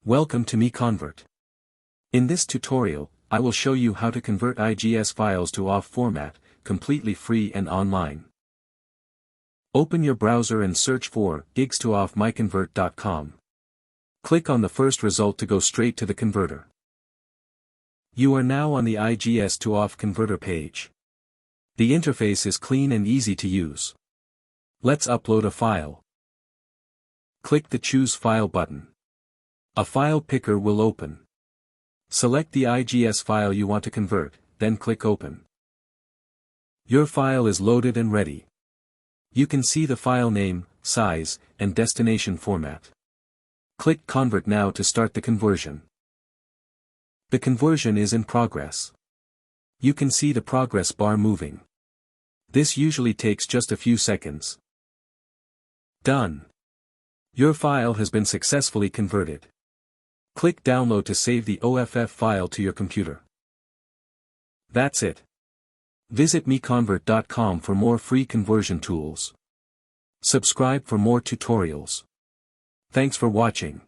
Welcome to MiConvert. In this tutorial, I will show you how to convert IGS files to OFF format, completely free and online. Open your browser and search for gigs to off MiConvert.com. Click on the first result to go straight to the converter. You are now on the IGS to OFF converter page. The interface is clean and easy to use. Let's upload a file. Click the Choose File button. A file picker will open. Select the IGS file you want to convert, then click Open. Your file is loaded and ready. You can see the file name, size, and destination format. Click Convert now to start the conversion. The conversion is in progress. You can see the progress bar moving. This usually takes just a few seconds. Done. Your file has been successfully converted. Click Download to save the OFF file to your computer. That's it. Visit MiConvert.com for more free conversion tools. Subscribe for more tutorials. Thanks for watching.